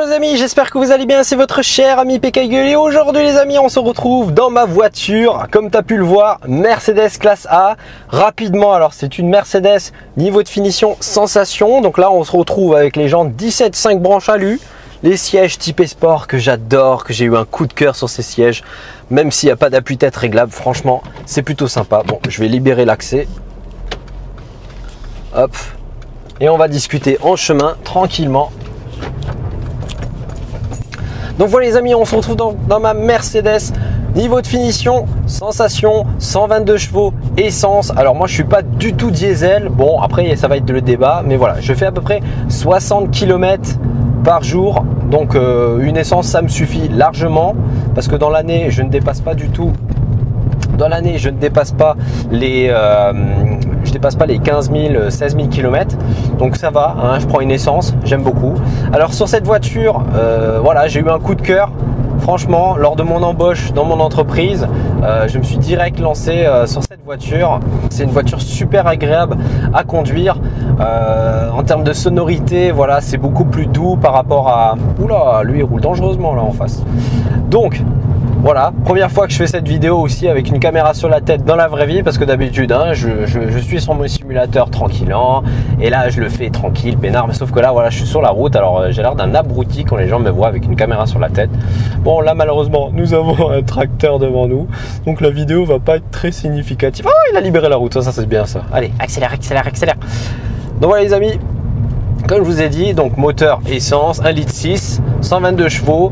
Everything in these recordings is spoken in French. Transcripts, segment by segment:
les amis, j'espère que vous allez bien, c'est votre cher ami Pekaigul et aujourd'hui les amis on se retrouve dans ma voiture, comme tu as pu le voir, Mercedes classe A. Rapidement, alors c'est une Mercedes niveau de finition sensation, donc là on se retrouve avec les jantes 17,5 branches alu, les sièges type Sport que j'adore, que j'ai eu un coup de cœur sur ces sièges, même s'il n'y a pas d'appui-tête réglable, franchement c'est plutôt sympa. Bon, je vais libérer l'accès, hop, et on va discuter en chemin tranquillement. Donc voilà les amis, on se retrouve dans ma Mercedes, niveau de finition, sensation, 122 chevaux, essence. Alors moi je suis pas du tout diesel, bon après ça va être le débat, mais voilà, je fais à peu près 60 km par jour, donc une essence ça me suffit largement, parce que dans l'année je ne dépasse pas du tout. Dans l'année, je ne dépasse pas les 15 000, 16 000 km. Donc ça va, hein, je prends une essence, j'aime beaucoup. Alors sur cette voiture, voilà, j'ai eu un coup de cœur. Franchement, lors de mon embauche dans mon entreprise, je me suis direct lancé sur cette voiture. C'est une voiture super agréable à conduire. En termes de sonorité, voilà, c'est beaucoup plus doux par rapport à... Oula, lui il roule dangereusement là en face. Donc... voilà, première fois que je fais cette vidéo aussi avec une caméra sur la tête dans la vraie vie, parce que d'habitude hein, je suis sur mon simulateur tranquillement et là je le fais tranquille, peinard, mais sauf que là voilà, je suis sur la route, alors j'ai l'air d'un abruti quand les gens me voient avec une caméra sur la tête. Bon là malheureusement nous avons un tracteur devant nous, donc la vidéo va pas être très significative. Oh, il a libéré la route, ça c'est bien ça. Allez, accélère, accélère, accélère. Donc voilà les amis, comme je vous ai dit, donc moteur essence, 1,6 litre, 122 chevaux,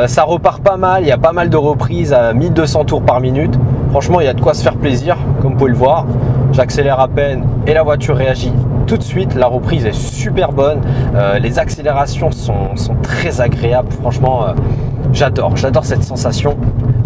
ça repart pas mal, il y a pas mal de reprises à 1200 tours par minute. Franchement, il y a de quoi se faire plaisir, comme vous pouvez le voir. J'accélère à peine et la voiture réagit tout de suite. La reprise est super bonne, les accélérations sont très agréables. Franchement, j'adore cette sensation.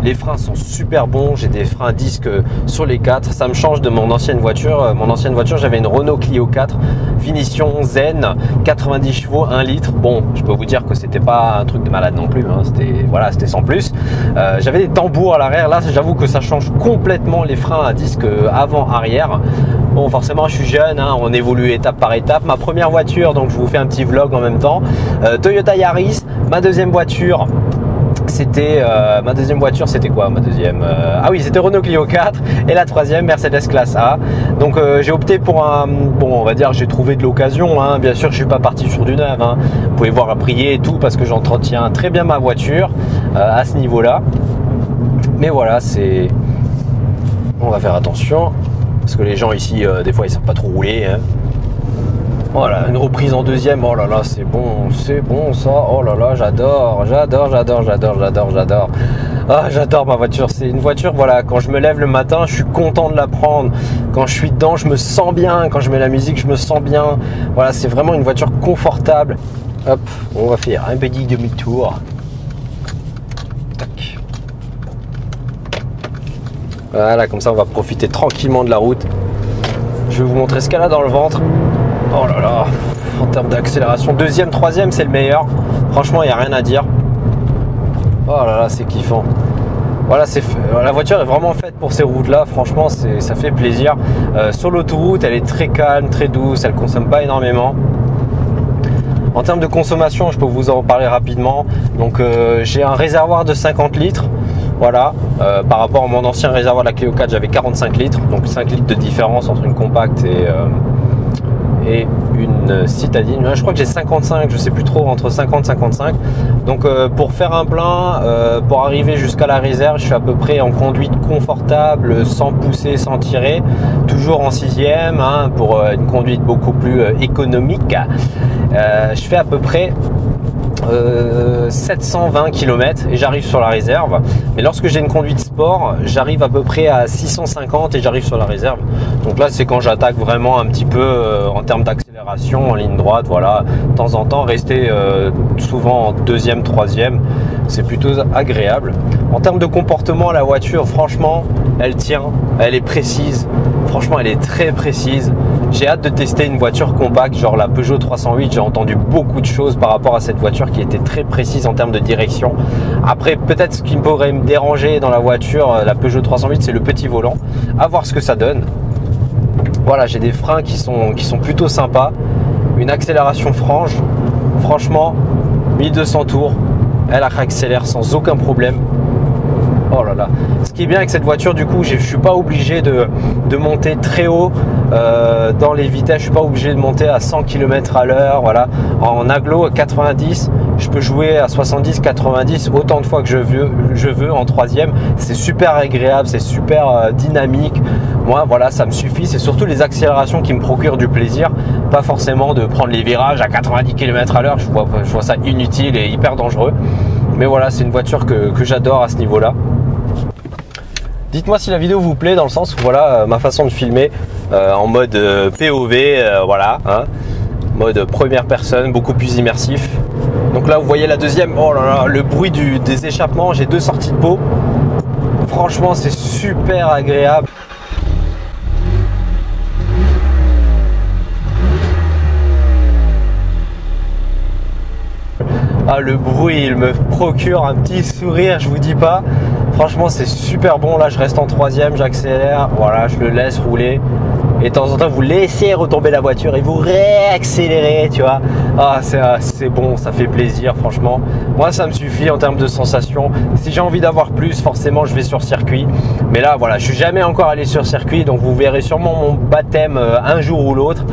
Les freins sont super bons, j'ai des freins disques sur les 4, ça me change de mon ancienne voiture. Mon ancienne voiture, j'avais une Renault Clio 4, finition zen, 90 chevaux, 1 litre. Bon, je peux vous dire que c'était pas un truc de malade non plus, hein. C'était sans plus. J'avais des tambours à l'arrière, là j'avoue que ça change complètement les freins à disque avant-arrière. Bon, forcément je suis jeune, hein, on évolue étape par étape. Ma première voiture, donc je vous fais un petit vlog en même temps, Toyota Yaris. Ma deuxième voiture, c'était quoi ma deuxième ah oui, c'était Renault Clio 4 et la troisième Mercedes classe A. Donc j'ai opté pour un, bon on va dire j'ai trouvé de l'occasion, hein. Bien sûr je suis pas parti sur du neuf, hein. Vous pouvez voir à prier et tout parce que j'entretiens très bien ma voiture à ce niveau là, mais voilà, c'est, on va faire attention parce que les gens ici des fois ils savent pas trop rouler, hein. Voilà, une reprise en deuxième, oh là là, c'est bon ça, oh là là, j'adore. Ah, j'adore ma voiture, c'est une voiture, voilà, quand je me lève le matin, je suis content de la prendre. Quand je suis dedans, je me sens bien, quand je mets la musique, je me sens bien. Voilà, c'est vraiment une voiture confortable. Hop, on va faire un petit demi-tour. Tac. Voilà, comme ça on va profiter tranquillement de la route. Je vais vous montrer ce qu'elle a dans le ventre. Oh là là, en termes d'accélération, deuxième, troisième, c'est le meilleur. Franchement, il n'y a rien à dire. Oh là là, c'est kiffant. Voilà, la voiture est vraiment faite pour ces routes-là. Franchement, ça fait plaisir. Sur l'autoroute, elle est très calme, très douce. Elle ne consomme pas énormément. En termes de consommation, je peux vous en parler rapidement. Donc, j'ai un réservoir de 50 litres. Voilà, par rapport à mon ancien réservoir de la Clio 4, j'avais 45 litres. Donc, 5 litres de différence entre une compacte et une citadine. Je crois que j'ai 55, je sais plus trop, entre 50 et 55. Donc pour faire un plein, pour arriver jusqu'à la réserve, je fais à peu près en conduite confortable, sans pousser, sans tirer, toujours en sixième, hein, pour une conduite beaucoup plus économique. Je fais à peu près 720 km et j'arrive sur la réserve. Mais lorsque j'ai une conduite sport, j'arrive à peu près à 650 et j'arrive sur la réserve. Donc là, c'est quand j'attaque vraiment un petit peu en termes d'accélération en ligne droite. Voilà, de temps en temps, rester souvent en deuxième, troisième, c'est plutôt agréable. En termes de comportement, la voiture, franchement, elle tient, elle est précise. Franchement, elle est très précise. J'ai hâte de tester une voiture compacte, genre la Peugeot 308. J'ai entendu beaucoup de choses par rapport à cette voiture qui était très précise en termes de direction. Après, peut-être ce qui pourrait me déranger dans la voiture, la Peugeot 308, c'est le petit volant. À voir ce que ça donne. Voilà, j'ai des freins qui sont plutôt sympas. Une accélération franche. Franchement, 1200 tours, elle accélère sans aucun problème. Oh là là. Ce qui est bien avec cette voiture, du coup, je ne suis pas obligé de monter très haut dans les vitesses. Je suis pas obligé de monter à 100 km à l'heure. Voilà. En agglo à 90, je peux jouer à 70, 90 autant de fois que je veux en troisième. C'est super agréable, c'est super dynamique. Moi, voilà, ça me suffit. C'est surtout les accélérations qui me procurent du plaisir. Pas forcément de prendre les virages à 90 km à l'heure. Je vois ça inutile et hyper dangereux. Mais voilà, c'est une voiture que j'adore à ce niveau-là. Dites-moi si la vidéo vous plaît, dans le sens où voilà ma façon de filmer en mode POV, voilà, hein, mode première personne, beaucoup plus immersif. Donc là vous voyez la deuxième, oh là là, le bruit des échappements, j'ai 2 sorties de pot. Franchement c'est super agréable. Ah, le bruit, il me procure un petit sourire, je vous dis pas. Franchement, c'est super bon. Là, je reste en troisième, j'accélère. Voilà, je le laisse rouler. Et de temps en temps, vous laissez retomber la voiture et vous réaccélérez, tu vois. Ah, c'est bon, ça fait plaisir, franchement. Moi, ça me suffit en termes de sensations. Si j'ai envie d'avoir plus, forcément, je vais sur circuit. Mais là, voilà, je suis jamais encore allé sur circuit. Donc, vous verrez sûrement mon baptême un jour ou l'autre.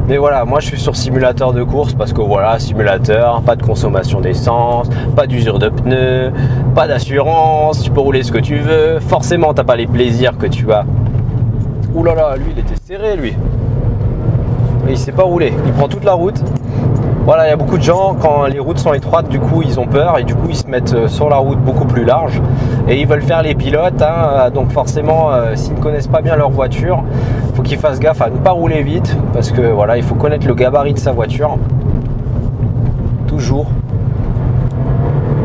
Mais voilà, moi je suis sur simulateur de course parce que voilà, simulateur, pas de consommation d'essence, pas d'usure de pneus, pas d'assurance, tu peux rouler ce que tu veux. Forcément, t'as pas les plaisirs que tu as. Ouh là là, lui il était serré lui. Et il sait pas rouler, il prend toute la route. Voilà, il y a beaucoup de gens, quand les routes sont étroites, du coup ils ont peur et du coup ils se mettent sur la route beaucoup plus large et ils veulent faire les pilotes, hein. Donc forcément, s'ils ne connaissent pas bien leur voiture, il faut qu'ils fassent gaffe à ne pas rouler vite parce que voilà, il faut connaître le gabarit de sa voiture. Toujours.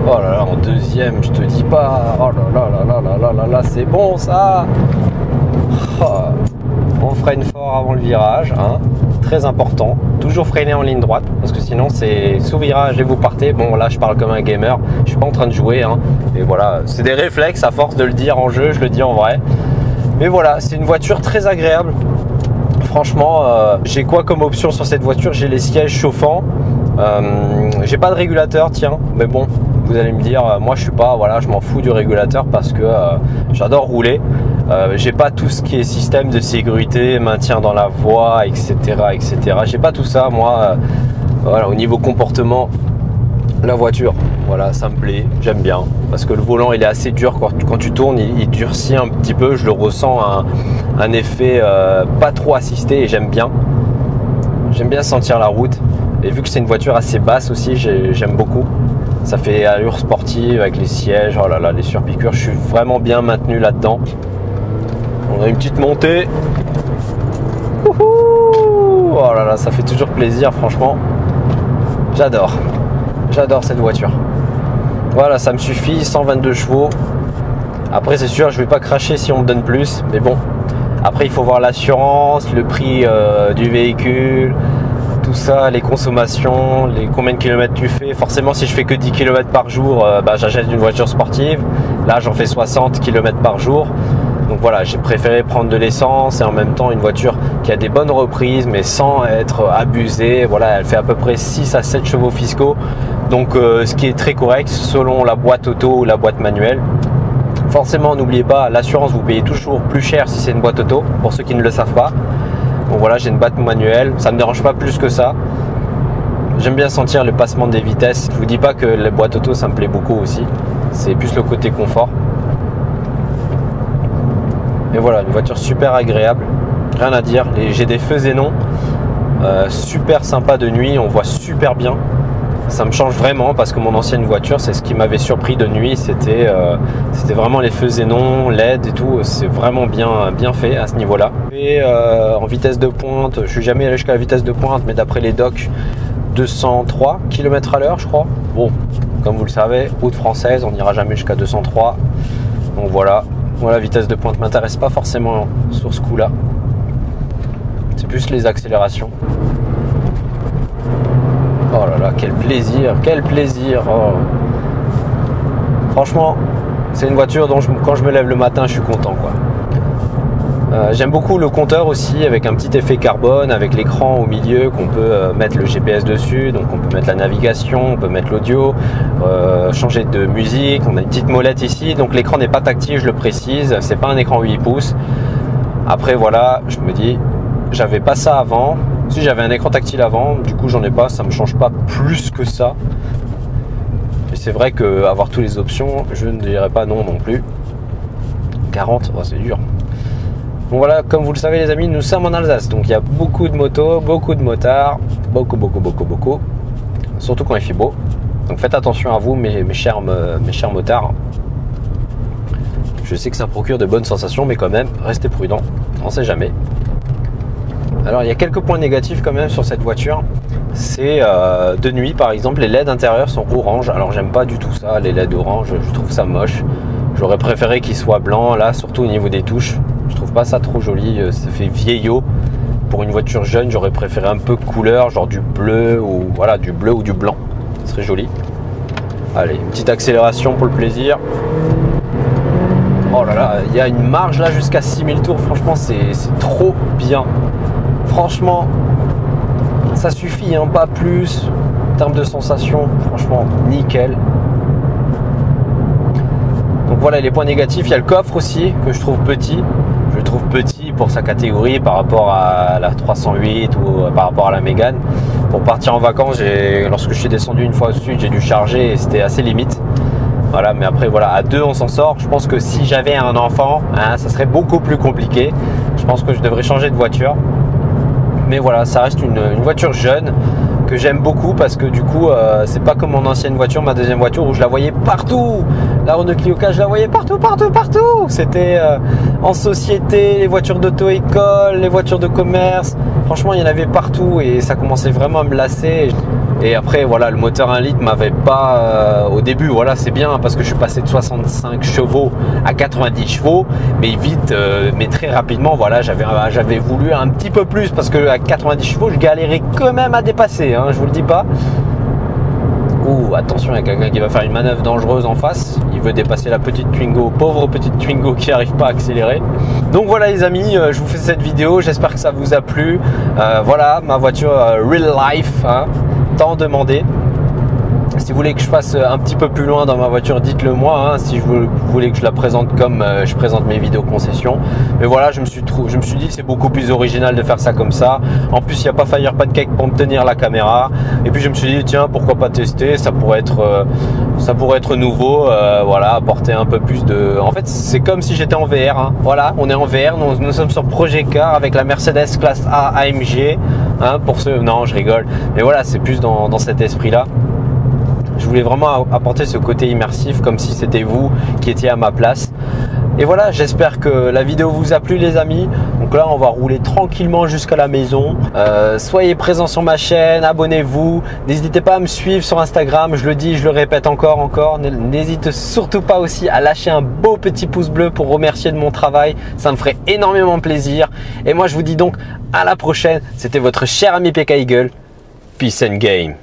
Oh là là, en deuxième, je te dis pas. Oh là là là là là là là, c'est bon ça. Oh. On freine fort avant le virage, hein. Très important. Toujours freiner en ligne droite parce que sinon c'est sous virage et vous partez. Bon, là je parle comme un gamer, je suis pas en train de jouer, hein. Et voilà, c'est des réflexes à force de le dire en jeu, je le dis en vrai. Mais voilà, c'est une voiture très agréable. Franchement, j'ai quoi comme option sur cette voiture? J'ai les sièges chauffants. J'ai pas de régulateur, tiens, mais bon, vous allez me dire, moi je suis pas, voilà, je m'en fous du régulateur parce que j'adore rouler. J'ai pas tout ce qui est système de sécurité, maintien dans la voie, etc., etc. J'ai pas tout ça, moi. Voilà, au niveau comportement, la voiture, voilà, ça me plaît, j'aime bien parce que le volant il est assez dur quand tu tournes, il durcit un petit peu, je le ressens, un effet pas trop assisté et j'aime bien sentir la route. Et vu que c'est une voiture assez basse aussi, j'aime beaucoup. Ça fait allure sportive avec les sièges, oh là là, les surpiqûres, je suis vraiment bien maintenu là-dedans. On a une petite montée. Wouhou, oh là là, ça fait toujours plaisir, franchement. J'adore cette voiture. Voilà, ça me suffit, 122 chevaux. Après, c'est sûr, je vais pas cracher si on me donne plus, mais bon. Après, il faut voir l'assurance, le prix du véhicule, tout ça, les consommations, combien de kilomètres tu fais. Forcément, si je fais que 10 km par jour, j'achète une voiture sportive. Là, j'en fais 60 km par jour. Donc voilà, j'ai préféré prendre de l'essence et en même temps une voiture qui a des bonnes reprises mais sans être abusée. Voilà, elle fait à peu près 6 à 7 chevaux fiscaux. Donc ce qui est très correct selon la boîte auto ou la boîte manuelle. Forcément, n'oubliez pas, l'assurance, vous payez toujours plus cher si c'est une boîte auto, pour ceux qui ne le savent pas. Donc voilà, j'ai une boîte manuelle, ça ne me dérange pas plus que ça. J'aime bien sentir le passement des vitesses. Je vous dis pas que les boîtes auto, ça me plaît beaucoup aussi. C'est plus le côté confort. Et voilà, une voiture super agréable, rien à dire. J'ai des feux xénon, super sympa de nuit, on voit super bien. Ça me change vraiment parce que mon ancienne voiture, c'est ce qui m'avait surpris de nuit, c'était vraiment les feux xénon, LED et tout. C'est vraiment bien fait à ce niveau-là. Et en vitesse de pointe, je suis jamais allé jusqu'à la vitesse de pointe, mais d'après les docs, 203 km à l'heure, je crois. Bon, comme vous le savez, route française, on n'ira jamais jusqu'à 203. Donc voilà. Moi, la vitesse de pointe m'intéresse pas forcément sur ce coup-là. C'est plus les accélérations. Oh là là, quel plaisir, quel plaisir. Oh. Franchement, c'est une voiture dont quand je me lève le matin, je suis content, quoi. J'aime beaucoup le compteur aussi, avec un petit effet carbone, avec l'écran au milieu qu'on peut mettre le GPS dessus, donc on peut mettre la navigation, on peut mettre l'audio, changer de musique. On a une petite molette ici, donc l'écran n'est pas tactile, je le précise, c'est pas un écran 8 pouces. Après voilà, je me dis, j'avais pas ça avant. Si j'avais un écran tactile avant, du coup j'en ai pas, ça me change pas plus que ça. Et c'est vrai qu'avoir toutes les options, je ne dirais pas non plus. 40, oh, c'est dur. Bon voilà, comme vous le savez les amis, nous sommes en Alsace, donc il y a beaucoup de motos, beaucoup de motards, beaucoup, surtout quand il fait beau. Donc faites attention à vous mes chers motards. Je sais que ça procure de bonnes sensations, mais quand même, restez prudents, on ne sait jamais. Alors il y a quelques points négatifs quand même sur cette voiture. C'est de nuit par exemple, les LED intérieurs sont orange. Alors j'aime pas du tout ça, les LED orange, je trouve ça moche. J'aurais préféré qu'ils soient blancs, là, surtout au niveau des touches. Je trouve pas ça trop joli, ça fait vieillot. Pour une voiture jeune, j'aurais préféré un peu couleur, genre du bleu ou voilà, du bleu ou du blanc. Ce serait joli. Allez, une petite accélération pour le plaisir. Oh là là, il y a une marge là jusqu'à 6000 tours. Franchement, c'est trop bien. Franchement, ça suffit, hein, pas plus. En termes de sensation, franchement, nickel. Donc voilà les points négatifs. Il y a le coffre aussi que je trouve petit. Je le trouve petit pour sa catégorie par rapport à la 308 ou par rapport à la Mégane. Pour partir en vacances, lorsque je suis descendu une fois au sud, j'ai dû charger et c'était assez limite. Voilà, mais après voilà, à deux on s'en sort. Je pense que si j'avais un enfant, hein, ça serait beaucoup plus compliqué. Je pense que je devrais changer de voiture. Mais voilà, ça reste une voiture jeune que j'aime beaucoup parce que du coup c'est pas comme mon ancienne voiture, ma deuxième voiture où je la voyais partout. La Renault Clio K, je la voyais partout. C'était en société, les voitures d'auto-école, les voitures de commerce. Franchement, il y en avait partout et ça commençait vraiment à me lasser. Et après, voilà, le moteur 1 litre m'avait pas au début. Voilà, c'est bien parce que je suis passé de 65 chevaux à 90 chevaux, mais vite, mais très rapidement. Voilà, j'avais voulu un petit peu plus parce que à 90 chevaux, je galérais quand même à dépasser. Hein, je vous le dis pas. Ouh, attention, il y a quelqu'un qui va faire une manœuvre dangereuse en face. Il veut dépasser la petite Twingo, pauvre petite Twingo qui n'arrive pas à accélérer. Donc voilà les amis, je vous fais cette vidéo. J'espère que ça vous a plu. Voilà, ma voiture real life, hein, tant demandé. Si vous voulez que je fasse un petit peu plus loin dans ma voiture, dites-le moi, hein, si vous voulez que je la présente comme je présente mes vidéos concession. Mais voilà, je me suis dit c'est beaucoup plus original de faire ça comme ça. En plus, il n'y a pas Fire Pancake pour me tenir la caméra. Et puis je me suis dit tiens, pourquoi pas tester, ça pourrait être nouveau, voilà, apporter un peu plus de... En fait, c'est comme si j'étais en VR, hein. Voilà, on est en VR, nous sommes sur Project Car avec la Mercedes Classe A AMG, hein, pour ceux... Non, je rigole. Mais voilà, c'est plus dans cet esprit-là. Je voulais vraiment apporter ce côté immersif comme si c'était vous qui étiez à ma place. Et voilà, j'espère que la vidéo vous a plu les amis. Donc là, on va rouler tranquillement jusqu'à la maison. Soyez présents sur ma chaîne, abonnez-vous. N'hésitez pas à me suivre sur Instagram, je le dis, je le répète encore. N'hésitez surtout pas aussi à lâcher un beau petit pouce bleu pour remercier de mon travail. Ça me ferait énormément plaisir. Et moi, je vous dis donc à la prochaine. C'était votre cher ami PK Eagle. Peace and game.